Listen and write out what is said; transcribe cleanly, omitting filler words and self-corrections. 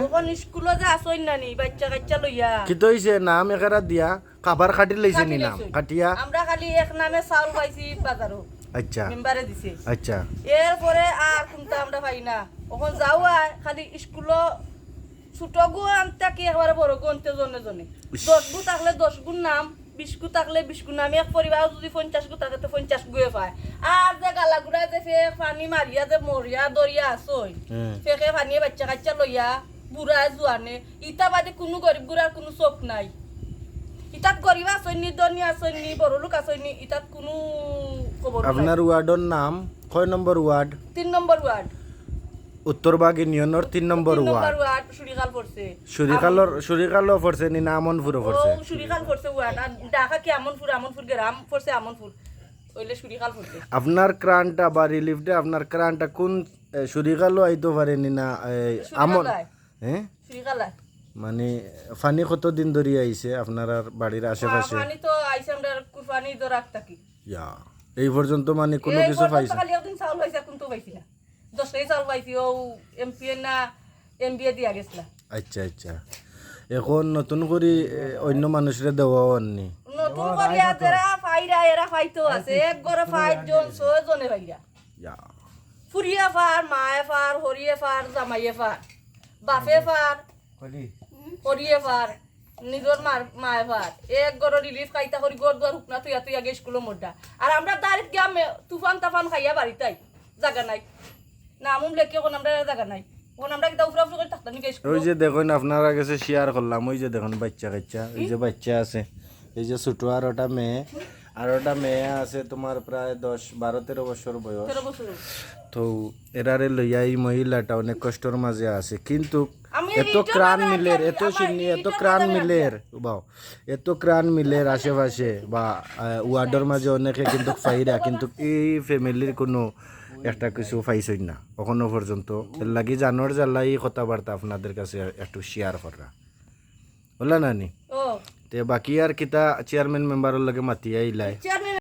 ওখন স্কুলে যে আসইন নানি বাচ্চা কাচ্চা লইয়া কি তো হইছে নাম একারা দিয়া খাবার খাটি লইছে নি নাম কাটিয়া আমরা খালি এক নামে চাউল পাইছি বাজারও আচ্ছা মেম্বারে দিছে আচ্ছা এরপরে আর কোনটা আমরা পাই না ওখন যাও আর খালি স্কুলে ছোট গু আনতে কি একবারে বড় গু আনতে জনে জনে 10 গু থাকলে 10 গুণ নাম 20 গু থাকলে 20 গু নাম এক পরিবার যদি 50 গু থাকে তো 50 গুয়ে পায় আর যে গালাগুড়া যে ফেক পানি মারিয়া যে মরিয়া দরিয়া আসই ফেকে পানি বাচ্চা কাচ্চা লইয়া বুড়া জুয়ানে ইটা বাদে কোনো গরিব গুড়ার কোনো চোখ নাই ইটাত গরিব আসইনি ধনী আসইনি বড় লোক আসইনি ইটাত কোনো খবর নাই আপনার ওয়ার্ডের নাম কয় নম্বর ওয়ার্ড 3 নম্বর ওয়ার্ড উত্তরবাগ ইউনিয়নের 3 নম্বর ওয়ার্ড ওয়ার্ড সুরিকাল পড়ছে সুরিকালও পড়ছে নি না আমনপুরও পড়ছে ও সুরিকাল পড়ছে ওয়ার্ড আর ঢাকা কি আমনপুর গ্রাম পড়ছে আমনপুর ওইলে সুরিকাল পড়ছে আপনার ক্রান্টটা বা রিলিফটা আপনার ক্রান্টটা কোন সুরিকালও আইতো পারে নি না আমন হ্যাঁ সুরিকাল মানে ফানি কতদিন ধরে আইছে আপনার আর বাড়ির আশেপাশে পানি তো আইছে আমরা কুরবানি তো রাখতা কি ইয়া এই পর্যন্ত মানে কোনো কিছু পাইছে খালি একদিন চাউল পাইছে কোন তো পাইছি না 10 টাকা চাউল পাইছি ও এমপি না এমবিএ দিয়া গেছলা আচ্ছা আচ্ছা এখন নতুন করে অন্য মানুষরে দেওয়াও আননি নতুন করে যারা ফাইরা এরা ফাইতো আছে এক ঘরে 5 জন 6 জনে ফাইরা ইয়া ফুরিয়া ফার মায়ে ফার হরিয়ে ফার জামাইয়ে ফার বাপে ফার হরিয়ে ফার নিজের মায়ে ফার এক ঘরে রিলিফ খাইতা করি গড় দুয়ার হুকনা তুই আগে স্কুলে মোড্ডা আর আমরা ডাইরেক্ট গ্রামে তুফান তাফান খাইয়া বাড়িতাই জায়গা নাই না আমুম লেখে কোন আমরা জায়গা নাই কোন আমরা কিতা উফরা উফরা করে থাকতাম নি স্কুল ওই যে দেখুন আপনারা কাছে শেয়ার করলাম ওই যে দেখুন বাচ্চা কাচ্চা এই যে বাচ্চা আছে এই যে ছোট আর ওটা মেয়ে আছে তোমার প্রায় 10-12-13 বছর বয়স 13 বছর তো এরারে লইয়া এই মহিলাটা অনেক কষ্টর মাঝে আছে কিন্তু আমি এত ক্রাণ মিলের এত সিন্নি এত ক্রাণ মিলের বাও এত ক্রাণ মিলের আশেপাশে বা ওয়ার্ডের মাঝে অনেকে কিন্তু ফাইরা কিন্তু এই ফ্যামিলির কোনো একটা কিছু পাইছই না এখনো পর্যন্ত এর লাগি জানোয়ার জ্বালাই কথাবার্তা আপনাদের কাছে একটু শেয়ার করা বললা নানি ও তে বাকি আর কিতা চেয়ারম্যান মেম্বারের লগে মাতি আইলাই